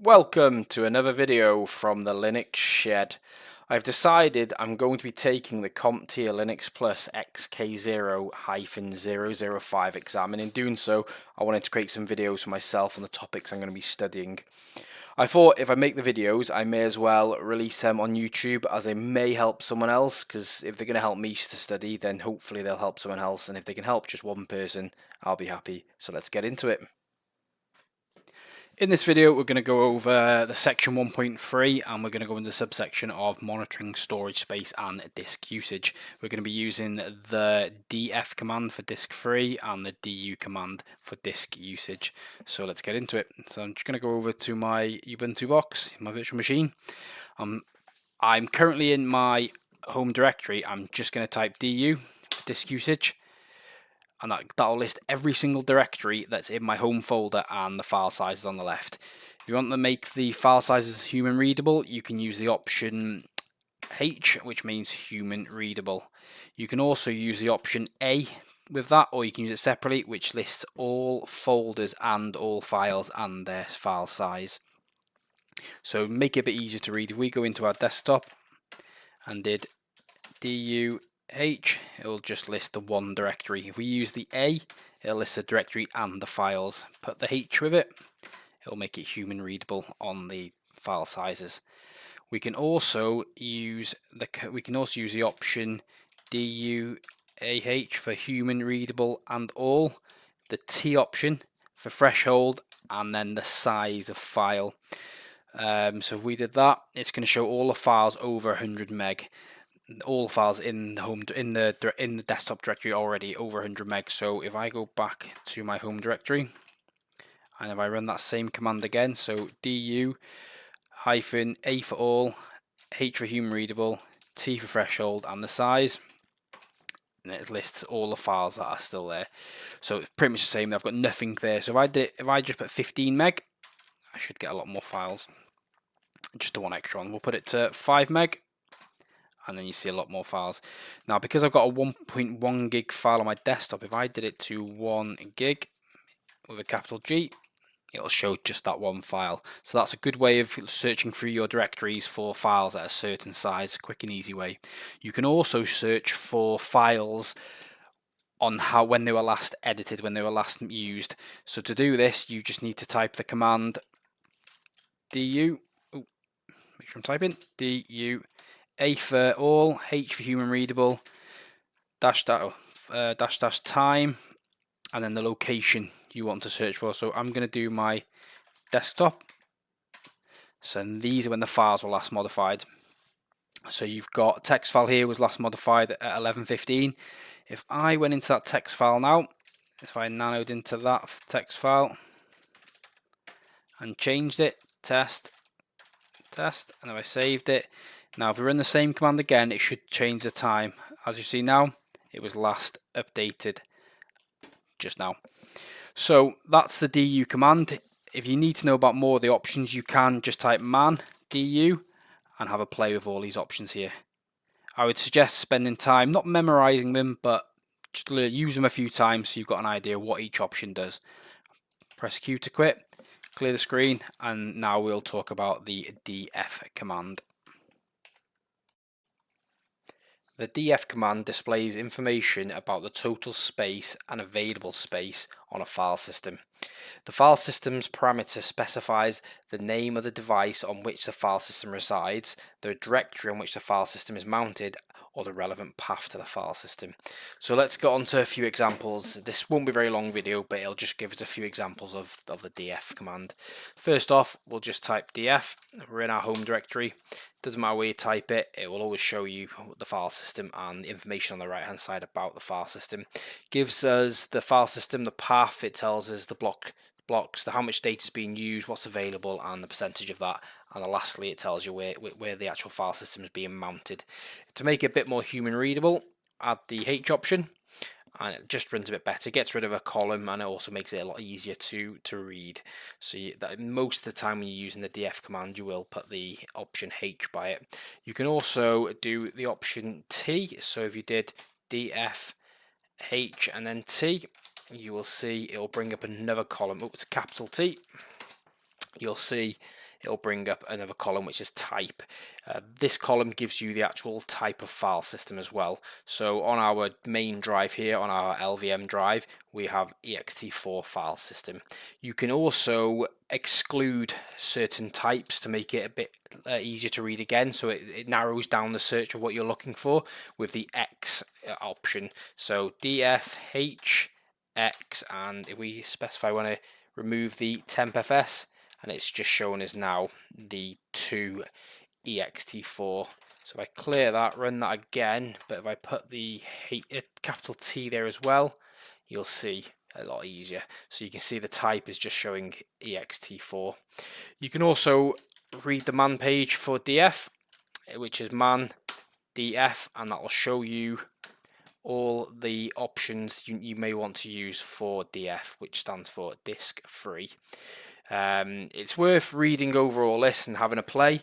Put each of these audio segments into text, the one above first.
Welcome to another video from the Linux Shed. I've decided I'm going to be taking the CompTIA Linux Plus XK0-005 exam, and in doing so I wanted to create some videos for myself on the topics I'm going to be studying. I thought if I make the videos I may as well release them on YouTube, as they may help someone else, because if they're going to help me to study then hopefully they'll help someone else, and if they can help just one person I'll be happy. So let's get into it. In this video we're going to go over the section 1.3 and we're going to go into the subsection of monitoring storage space and disk usage. We're going to be using the df command for disk free and the du command for disk usage. So let's get into it. So I'm just going to go over to my Ubuntu box, my virtual machine. I'm currently in my home directory. I'm just going to type du for disk usage, and that'll list every single directory that's in my home folder and the file sizes on the left. If you want to make the file sizes human readable, you can use the option H, which means human readable. You can also use the option A with that, or you can use it separately, which lists all folders and all files and their file size. So make it a bit easier to read. If we go into our desktop and did du H, it'll just list the one directory. If we use the A, it'll list the directory and the files. Put the H with it, it'll make it human readable on the file sizes. We can also use the option du AH for human readable and all, the T option for threshold, and then the size of file. So if we did that, it's going to show all the files over 100 meg. All files in the desktop directory already over 100 meg. So if I go back to my home directory and if I run that same command again, so du -a for all, h for human readable, t for threshold, and the size, and it lists all the files that are still there. So it's pretty much the same. I've got nothing there. So if I just put 15 meg, I should get a lot more files. Just the one extra one. We'll put it to 5 meg. And then you see a lot more files. Now, because I've got a 1.1 gig file on my desktop, if I did it to 1 gig with a capital G, it'll show just that one file. So that's a good way of searching through your directories for files at a certain size, quick and easy way. You can also search for files on when they were last edited, when they were last used. So to do this, you just need to type the command du, make sure I'm typing, du A for all, H for human readable, dash time, and then the location you want to search for. So I'm going to do my desktop. So these are when the files were last modified. So you've got a text file here was last modified at 11:15. If I went into that text file now, if I nanoed into that text file and changed it, test, and if I saved it, now if we run the same command again, it should change the time. As you see now, it was last updated just now. So that's the du command. If you need to know about more of the options, you can just type man du and have a play with all these options here. I would suggest spending time not memorizing them, but just use them a few times so you've got an idea what each option does. Press Q to quit, clear the screen, and now we'll talk about the df command. The df command displays information about the total space and available space on a file system. The file system's parameter specifies the name of the device on which the file system resides, the directory on which the file system is mounted, or the relevant path to the file system. So let's get on to a few examples. This won't be a very long video, but it'll just give us a few examples of the df command. First off, we'll just type df. We're in our home directory. Doesn't matter where you type it, it will always show you the file system and the information on the right hand side about the file system. Gives us the file system, the path, it tells us the blocks, how much data is being used, what's available, and the percentage of that. And lastly, it tells you where the actual file system is being mounted. To make it a bit more human readable, add the H option, and it just runs a bit better. It gets rid of a column, and it also makes it a lot easier to read. So most of the time when you're using the df command, you will put the option H by it. You can also do the option T. So if you did df H and then T, you will see it will bring up another column. Oh, it's a capital T. You'll see it'll bring up another column which is type. This column gives you the actual type of file system as well. So on our main drive here, on our LVM drive, we have ext4 file system. You can also exclude certain types to make it a bit easier to read again, so it narrows down the search of what you're looking for with the X option. So df h x, and if we specify we want to remove the tempfs, and it's just shown as now the 2 ext4. So if I clear that, run that again, but if I put the capital T there as well, you'll see a lot easier. So you can see the type is just showing ext4. You can also read the man page for df, which is man df, and that will show you all the options you may want to use for df, which stands for disk free. It's worth reading over all this and having a play.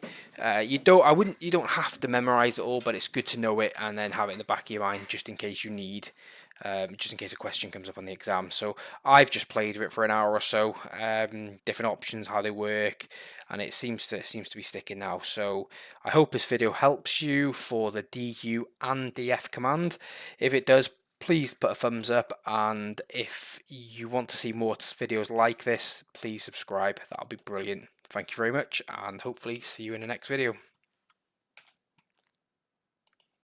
You don't have to memorize it all, but it's good to know it and then have it in the back of your mind just in case you need, just in case a question comes up on the exam. So I've just played with it for an hour or so, different options, how they work, and it seems to be sticking now. So I hope this video helps you for the du and df command. If it does, please put a thumbs up, and if you want to see more videos like this, please subscribe. That'll be brilliant. Thank you very much, and hopefully see you in the next video.